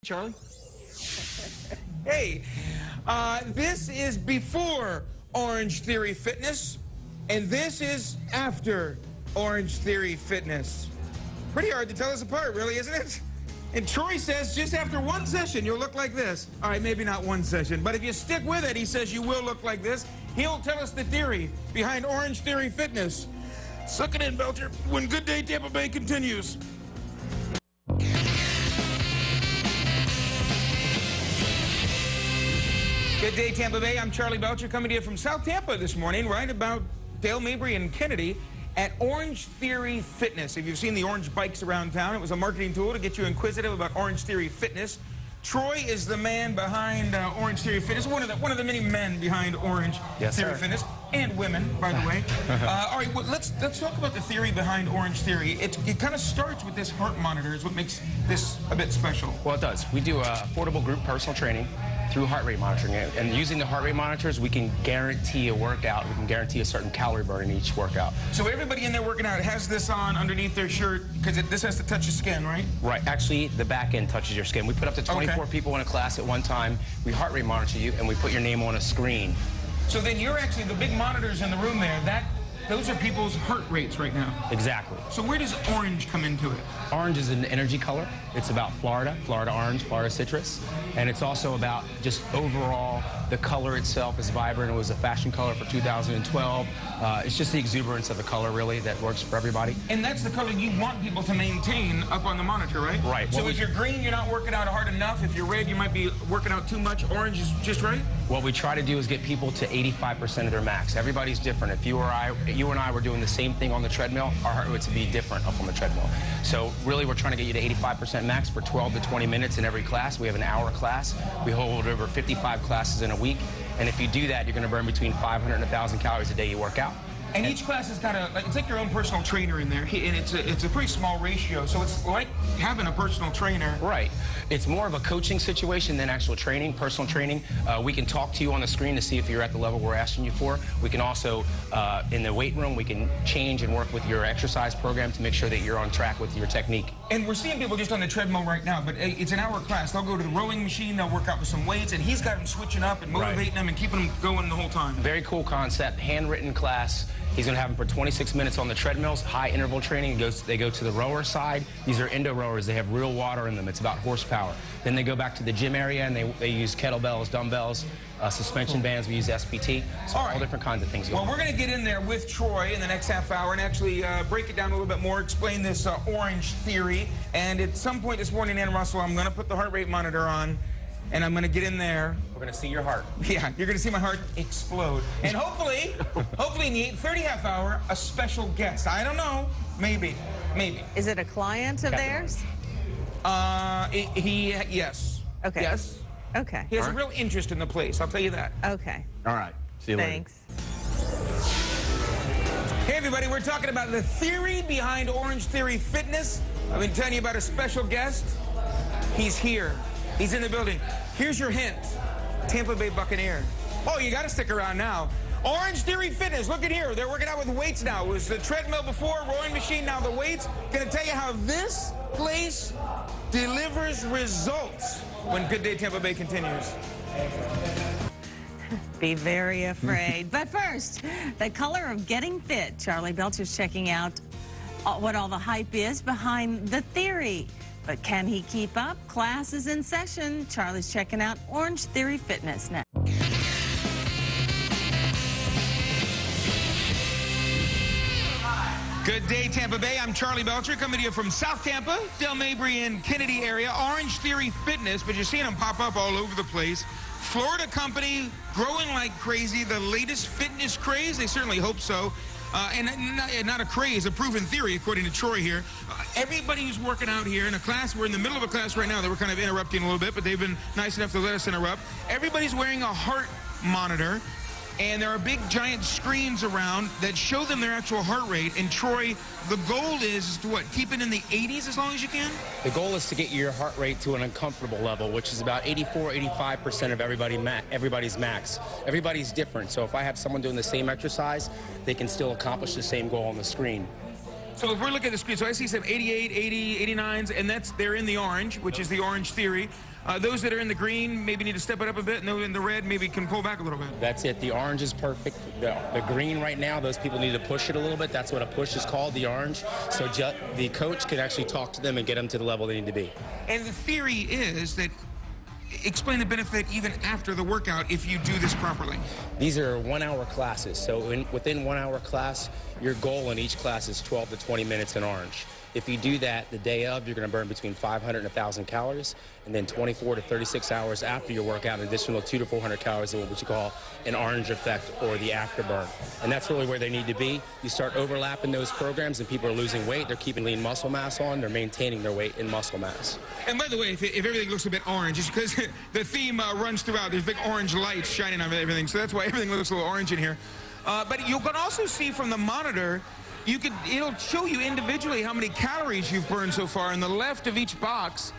Charlie? Hey, this is before Orangetheory Fitness, and this is after Orangetheory Fitness. Pretty hard to tell us apart, really, isn't it? And Troy says just after one session, you'll look like this. All right, maybe not one session, but if you stick with it, he says you will look like this. He'll tell us the theory behind Orangetheory Fitness. Suck it in, Belcher, when Good Day Tampa Bay continues. Good day, Tampa Bay. I'm Charlie Belcher, coming to you from South Tampa this morning, right about Dale Mabry and Kennedy at Orangetheory Fitness. If you've seen the orange bikes around town, it was a marketing tool to get you inquisitive about Orangetheory Fitness. Troy is the man behind Orangetheory Fitness, one of the many men behind Orangetheory Fitness, and women, by the way. All right, well, let's talk about the theory behind Orangetheory. It kind of starts with this heart monitor, is what makes this a bit special. Well, it does. We do affordable group personal training through heart rate monitoring. And using the heart rate monitors, we can guarantee a workout. We can guarantee a certain calorie burn in each workout. So everybody in there working out has this on underneath their shirt, because this has to touch your skin, right? Right. Actually, the back end touches your skin. We put up to 24 people in a class at one time. We heart rate monitor you, and we put your name on a screen. So then you're actually, the big monitors in the room there, those are people's heart rates right now. Exactly. So where does orange come into it? Orange is an energy color. It's about Florida orange, Florida citrus. And it's also about just overall, the color itself is vibrant. It was a fashion color for 2012. It's just the exuberance of the color, really, that works for everybody. And that's the color you want people to maintain up on the monitor, right? Right. So if you're green, you're not working out hard enough. If you're red, you might be working out too much. Orange is just right? What we try to do is get people to 85% of their max. Everybody's different. If you and I were doing the same thing on the treadmill, our heart rates would be different up on the treadmill. So really, we're trying to get you to 85% max for 12 to 20 minutes in every class. We have an hour class. We hold over 55 classes in a week. And if you do that, you're going to burn between 500 and 1,000 calories a day you work out. And each class has got it's like your own personal trainer in there, and it's a pretty small ratio, so it's like having a personal trainer. Right. It's more of a coaching situation than actual training, personal training. We can talk to you on the screen to see if you're at the level we're asking you for. We can also, in the weight room, we can change and work with your exercise program to make sure that you're on track with your technique. And we're seeing people just on the treadmill right now, but it's an hour class. They'll go to the rowing machine, they'll work out with some weights, and he's got them switching up and motivating them and keeping them going the whole time. Very cool concept, handwritten class. He's going to have them for 26 minutes on the treadmills, high interval training. They go to the rower side. These are endo rowers. They have real water in them. It's about horsepower. Then they go back to the gym area, and they use kettlebells, dumbbells, suspension bands. We use SPT. So all different kinds of things going on. Well, we're going to get in there with Troy in the next half hour and actually break it down a little bit more, explain this Orangetheory. And at some point this morning, Ann Russell, I'm going to put the heart rate monitor on, and I'm going to get in there. We're going to see your heart. Yeah, you're going to see my heart explode. And hopefully in the 8:30 half hour, a special guest. I don't know. Maybe. Is it a client of theirs? Yes. Okay. Yes. Okay. He has a real interest in the place, I'll tell you that. Okay. All right. See you later. Thanks. Hey, everybody, we're talking about the theory behind Orangetheory Fitness. I've been telling you about a special guest. He's here. He's in the building. Here's your hint. Tampa Bay Buccaneer. Oh, you got to stick around now. Orangetheory Fitness. Look at here. They're working out with weights now. It was the treadmill before, rowing machine, now the weights. Going to tell you how this place delivers results when Good Day Tampa Bay continues. Be very afraid. But first, the color of getting fit. Charlie Belcher's checking out what all the hype is behind the theory. But can he keep up? Class is in session. Charlie's checking out Orangetheory Fitness now. Good day, Tampa Bay. I'm Charlie Belcher, coming to you from South Tampa, Dale Mabry and Kennedy area. Orangetheory Fitness, but you're seeing them pop up all over the place. Florida company, growing like crazy. The latest fitness craze, they certainly hope so. And not a craze, a proven theory, according to Troy here. Everybody who's working out here in a class, we're in the middle of a class right now that we're kind of interrupting a little bit, but they've been nice enough to let us interrupt. Everybody's wearing a heart monitor, and there are big giant screens around that show them their actual heart rate. And Troy, the goal is to what, keep it in the 80s as long as you can? The goal is to get your heart rate to an uncomfortable level, which is about 84–85% of everybody's max. Everybody's different, so if I have someone doing the same exercise, they can still accomplish the same goal on the screen. So if we're looking at the screen, so I see some 88, 80, 89s, and they're in the orange, which is the Orangetheory. Those that are in the green maybe need to step it up a bit, and those in the red maybe can pull back a little bit. That's it. The orange is perfect. The green right now, those people need to push it a little bit. That's what a push is called, the orange. So the coach can actually talk to them and get them to the level they need to be. And the theory is that, explain the benefit even after the workout if you do this properly. These are 1 hour classes. So within 1 hour class, your goal in each class is 12 to 20 minutes in orange. If you do that the day of, you're going to burn between 500 and 1,000 calories, and then 24 to 36 hours after your workout, an additional 200 to 400 calories of what you call an orange effect or the afterburn. And that's really where they need to be. You start overlapping those programs, and people are losing weight. They're keeping lean muscle mass on. They're maintaining their weight and muscle mass. And by the way, if everything looks a bit orange, it's because the theme runs throughout. There's big orange lights shining on everything, so that's why everything looks a little orange in here. But you can also see from the monitor, it'll show you individually how many calories you've burned so far. On the left of each box,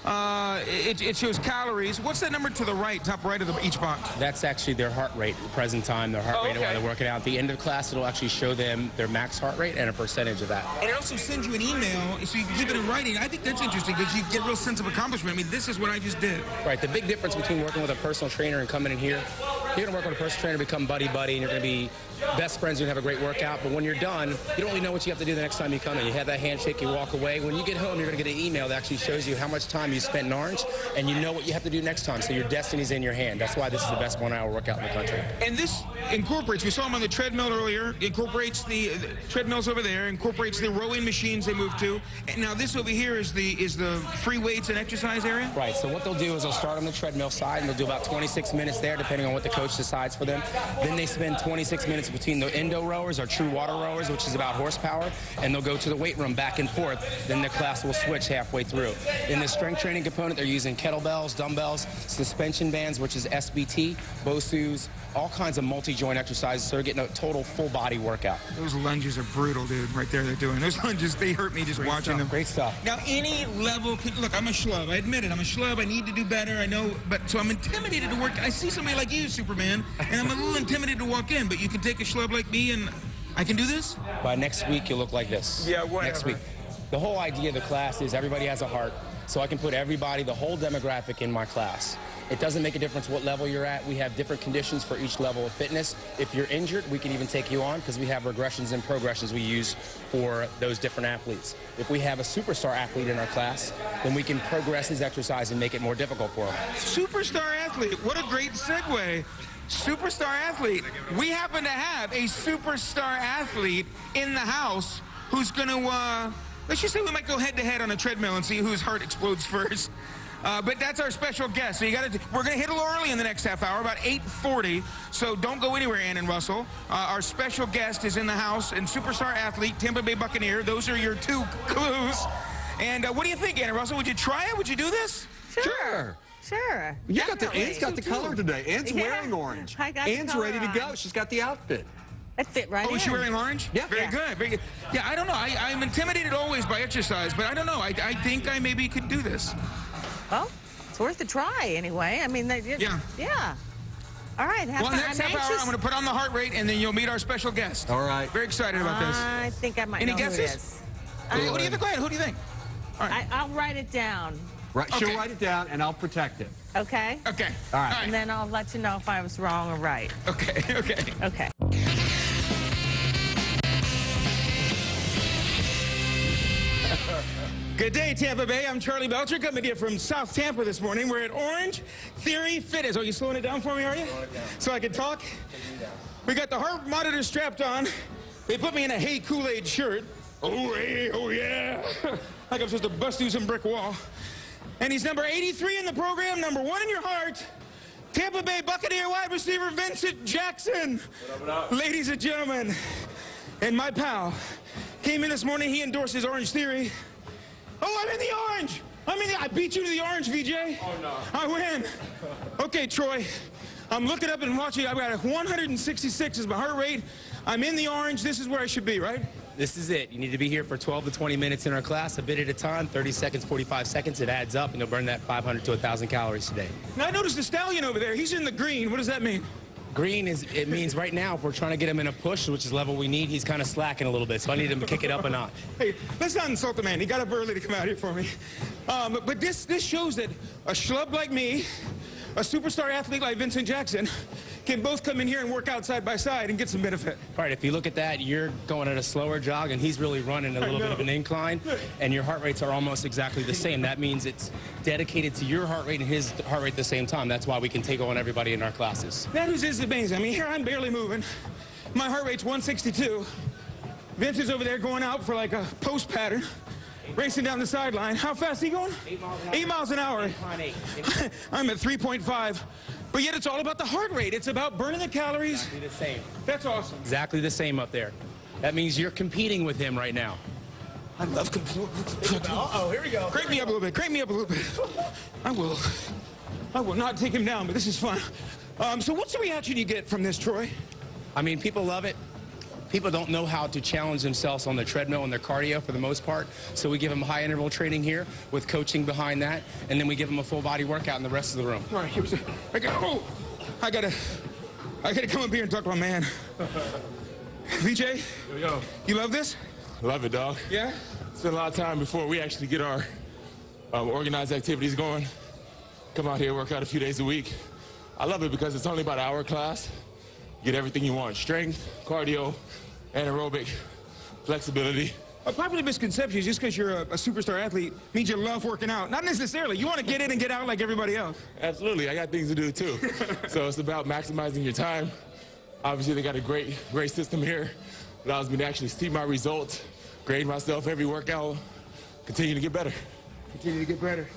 it shows calories. What's that number to the right, top right of each box? That's actually their heart rate at the present time, their heart rate while they're working out. At the end of class, it'll actually show them their max heart rate and a percentage of that. And it also sends you an email so you can keep it in writing. I think that's interesting because you get a real sense of accomplishment. I mean, this is what I just did. Right. The big difference between working with a personal trainer and coming in here, you're going to work with a personal trainer, become buddy-buddy, and you're going to be best friends and have a great workout. But when you're done, you don't really know what you have to do the next time you come in. You have that handshake, you walk away. When you get home, you're going to get an email that actually shows you how much time you spent in orange, and you know what you have to do next time. So your destiny's in your hand. That's why this is the best 1 hour workout in the country. And this incorporates, we saw him on the treadmill earlier, incorporates the treadmills over there, incorporates the rowing machines they moved to. And now this over here is the free weights and exercise area? Right. So what they'll do is they'll start on the treadmill side, and they'll do about 26 minutes there, depending on what the coach decides for them. Then they spend 26 minutes between the endo rowers or true water rowers, which is about horsepower, and they'll go to the weight room back and forth. Then the class will switch halfway through. In the strength training component, they're using kettlebells, dumbbells, suspension bands, which is SBT, BOSUs, all kinds of multi-joint exercises, so they're getting a total full-body workout. Those lunges are brutal, dude, right there they're doing. Those lunges, they hurt me just watching them. Great stuff. Now, any level, look, I'm a schlub. I admit it. I'm a schlub. I need to do better. I know, but so I'm intimidated to work. I see somebody like you, Superman, and I'm a little intimidated to walk in, but you can take a schlub like me and I can do this? By next week, you'll look like this. Yeah, whatever. Next week. The whole idea of the class is everybody has a heart, so I can put everybody, the whole demographic in my class. It doesn't make a difference what level you're at. We have different conditions for each level of fitness. If you're injured, we can even take you on because we have regressions and progressions we use for those different athletes. If we have a superstar athlete in our class, then we can progress his exercise and make it more difficult for him. Superstar athlete, what a great segue. Superstar athlete. We happen to have a superstar athlete in the house who's going to, let's just say we might go head-to-head on a treadmill and see whose heart explodes first. But that's our special guest. So we're going to hit a little early in the next half hour, about 8:40. So don't go anywhere, Ann and Russell. Our special guest is in the house, and superstar athlete, Tampa Bay Buccaneer. Those are your two clues. And what do you think, Ann and Russell? Would you try it? Would you do this? Sure. Sure. Ann's got the color today. Ann's wearing orange. I got Ann's the ready to color go. on. She's got the outfit. It fit right in. Oh, is she wearing orange? Yeah. Very good. Very good. Yeah, I don't know. I'm intimidated always by exercise, but I don't know. I think I maybe could do this. Well, it's worth a try anyway. I mean, Yeah. Yeah. All right. Well, next half hour, I'm going to put on the heart rate, and then you'll meet our special guest. All right. Very excited about this. I think I might Any know guesses? who it is. What do you think? Go ahead. Who do you think? All right. I'll write it down. Right. Okay. She'll write it down, and I'll protect it. Okay? Okay. All right. And then I'll let you know if I was wrong or right. Okay. Okay. Okay. Good day, Tampa Bay. I'm Charlie Belcher, coming to you from South Tampa this morning. We're at Orangetheory Fitness. Oh, you slowing it down for me, are you? So I can talk? We got the heart monitor strapped on. They put me in a Hey Kool-Aid shirt. Oh, hey, oh, yeah. Like I'm supposed to bust through some brick wall. And he's number 83 in the program, number 1 in your heart. Tampa Bay Buccaneer wide receiver Vincent Jackson. What up? Ladies and gentlemen, and my pal came in this morning. He endorsed his Orangetheory. Oh, I'm in the orange. I beat you to the orange, VJ. Oh, no. I win. Okay, Troy. I'm looking up and watching. I've got a 166 is my heart rate. I'm in the orange. This is where I should be, right? This is it. You need to be here for 12 to 20 minutes in our class, a bit at a time, 30 seconds, 45 seconds. It adds up, and you'll burn that 500 to 1,000 calories today. Now, I noticed the stallion over there. He's in the green. What does that mean? Green it means right now, if we're trying to get him in a push, which is level we need, he's kind of slacking a little bit, so I need him to kick it up a notch. Hey, let's not insult the man. He got up early to come out here for me. But this shows that a schlub like me, a superstar athlete like Vincent Jackson, can both come in here and work out side by side and get some benefit. All right, if you look at that, you're going at a slower jog, and he's really running a little bit of an incline, and your heart rates are almost exactly the same. That means it's dedicated to your heart rate and his heart rate at the same time. That's why we can take on everybody in our classes. That is amazing. I mean, here I'm barely moving. My heart rate's 162. Vince is over there going out for like a post pattern, racing down the sideline. How fast is he going? 8 miles an hour. I'm at 3.5. But yet it's all about the heart rate. It's about burning the calories. Exactly the same. That's awesome. Exactly the same up there. That means you're competing with him right now. I love competing. Uh-oh, here we go. Crank me up a little bit. Crank me up a little bit. I will not take him down, but this is fun. So what's the reaction you get from this, Troy? I mean, people love it. People don't know how to challenge themselves on the treadmill and their cardio for the most part. So we give them high interval training here with coaching behind that, and then we give them a full body workout in the rest of the room. All right, I gotta come up here and talk to my man. VJ, Here we go. you love this? Love it, dog. Yeah? Spend a lot of time before we actually get our organized activities going. Come out here, work out a few days a week. I love it because it's only about an hour class. You get everything you want: strength, cardio, anaerobic, flexibility. A popular misconception is just because you're a superstar athlete means you love working out. Not necessarily. You want to get in and get out like everybody else. Absolutely, I got things to do too. So it's about maximizing your time. Obviously, they got a great system here. Allows me to actually see my results, grade myself every workout, continue to get better. Continue to get better.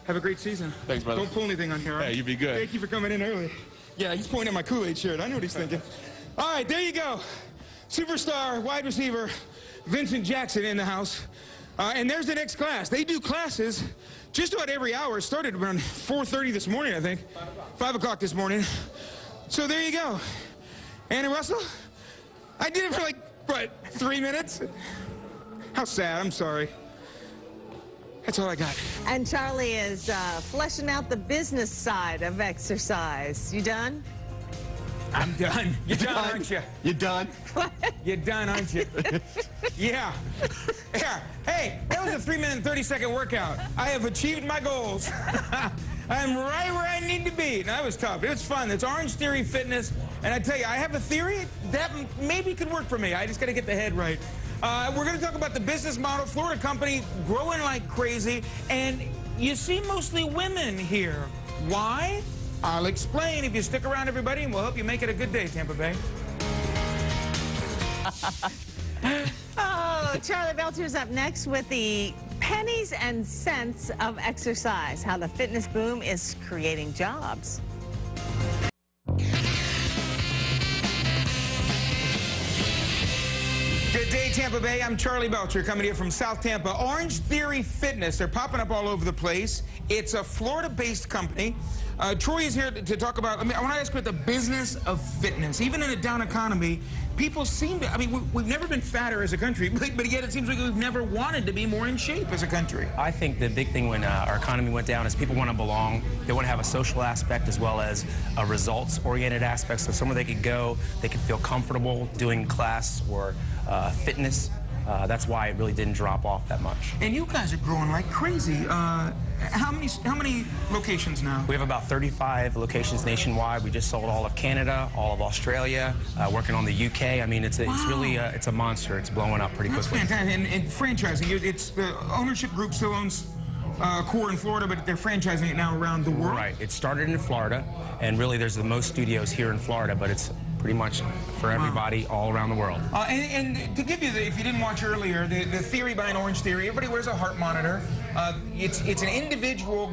Have a great season. Thanks, brother. Don't pull anything on here, all right? Hey, you be good. Thank you for coming in early. Yeah, he's pointing at my Kool-Aid shirt. I know what he's thinking. All right, there you go. Superstar wide receiver Vincent Jackson in the house. And there's the next class. They do classes just about every hour. It started around 4:30 this morning, I think. 5 o'clock this morning. So there you go. Anna Russell, I did it for like, what, 3 minutes? How sad. I'm sorry. That's all I got. And Charlie is fleshing out the business side of exercise. You done? I'm done. You're done, aren't you? You done? You're done, aren't you? Yeah. Yeah. Hey, that was a 3-minute and 30-second workout. I have achieved my goals. I'm right where I need to be. That was tough. It was fun. It's Orangetheory Fitness. And I tell you, I have a theory that maybe could work for me. I just got to get the head right. We're going to talk about the business model. Florida company growing like crazy. And you see mostly women here. Why? I'll explain if you stick around, everybody, and we'll help you make it a good day, Tampa Bay. Oh, Charlie Belcher's up next with the pennies and cents of exercise, how the fitness boom is creating jobs. Good day, Tampa Bay. I'm Charlie Belcher, coming here from South Tampa. Orangetheory Fitness. They're popping up all over the place. It's a Florida-based company. Troy is here to talk about, I want to ask about the business of fitness. Even in a down economy, people seem to, we've never been fatter as a country, but yet it seems like we've never wanted to be more in shape as a country. I think the big thing when our economy went down is people want to belong. They want to have a social aspect as well as a results-oriented aspect, so somewhere they could go, they could feel comfortable doing class or fitness. That's why it really didn't drop off that much. And you guys are growing like crazy. How many locations now? We have about 35 locations nationwide. We just sold all of Canada, all of Australia, working on the UK. I mean, it's really it's a monster. It's blowing up pretty quickly. That's fantastic. And franchising, it's the ownership group still owns core in Florida, but they're franchising it now around the world. Right. It started in Florida, and really there's the most studios here in Florida, but it's pretty much for everybody all around the world. And to give you if you didn't watch earlier, the theory behind Orangetheory, everybody wears a heart monitor. It's an individual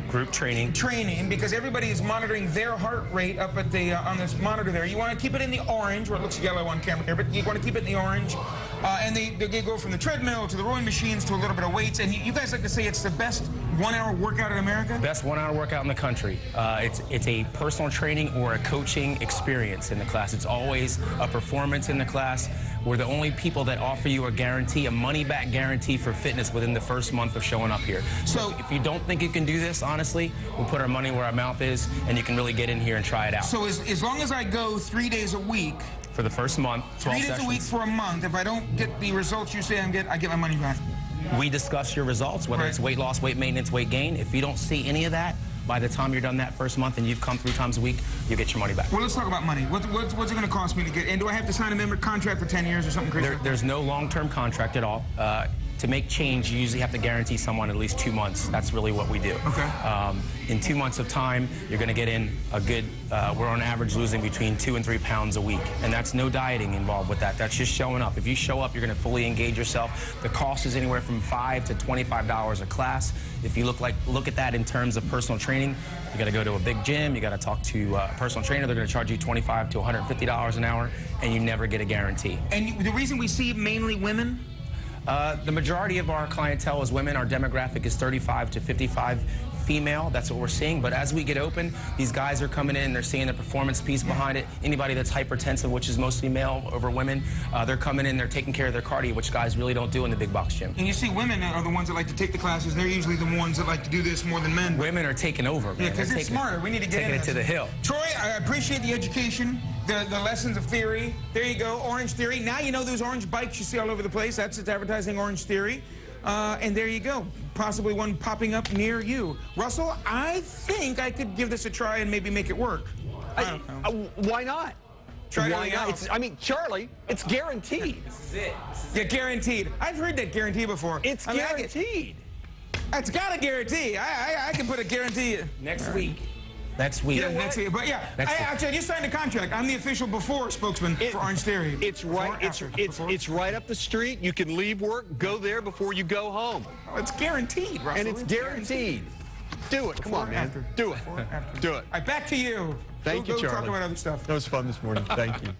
group training because everybody is monitoring their heart rate up at the on this monitor there. You want to keep it in the orange, where it looks yellow on camera here, but you want to keep it in the orange. And they go from the treadmill to the rowing machines to a little bit of weights. And you guys like to say it's the best 1-hour workout in America? Best 1-hour workout in the country. It's a personal training or a coaching experience in the class. It's always a performance in the class. We're the only people that offer you a guarantee, a money-back guarantee for fitness within the first month of showing up here. So if you don't think you can do this, honestly, we'll put our money where our mouth is, and you can really get in here and try it out. So as long as I go 3 days a week, for the first month, 12 3 days sessions. a week for a month, if I don't get the results you say I get my money back. We discuss your results, whether it's weight loss, weight maintenance, weight gain. If you don't see any of that, by the time you're done that first month and you've come 3 times a week, you get your money back. Well, let's talk about money. What's it going to cost me to get? And do I have to sign a member contract for 10 years or something crazy? There's no long-term contract at all. To make change, you usually have to guarantee someone at least 2 months. That's really what we do. Okay. In 2 months of time, you're going to get in a good, we're on average losing between 2 and 3 pounds a week. And that's no dieting involved with that. That's just showing up. If you show up, you're going to fully engage yourself. The cost is anywhere from $5 to $25 a class. If you look at that in terms of personal training, you got to go to a big gym, you got to talk to a personal trainer. They're going to charge you $25 to $150 an hour, and you never get a guarantee. And the reason we see mainly women? The majority of our clientele is women. Our demographic is 35 to 55 female. That's what we're seeing. But as we get open, these guys are coming in. They're seeing the performance piece behind it. Anybody that's hypertensive, which is mostly male over women, they're coming in. They're taking care of their cardio, which guys really don't do in the big box gym. And you see women are the ones that like to take the classes. They're usually the ones that like to do this more than men. Women are taking over, man. Yeah, because it's smarter. We need to get taking it to the hill. Troy, I appreciate the education, the lessons of theory. There you go, Orangetheory. Now you know those orange bikes you see all over the place. That's its advertising, Orangetheory. And there you go, possibly one popping up near you. Russell, I think I could give this a try and maybe make it work. I don't know. Why not? Try Why not? I mean, Charlie, it's guaranteed. This is it. Yeah, guaranteed. I've heard that guarantee before. It's guaranteed. It's got a guarantee. I can put a guarantee. Next week. Next week. Yeah, next week. But yeah, actually, I just signed a contract. I'm the official before spokesman for Orangetheory. It's right. It's right up the street. You can leave work, go there before you go home. Oh, it's guaranteed, Russell. And it's guaranteed. Do it. Come on, man. Do it. Do it. All right, back to you. Thank you, Go Charlie. talk about other stuff. That was fun this morning. Thank you.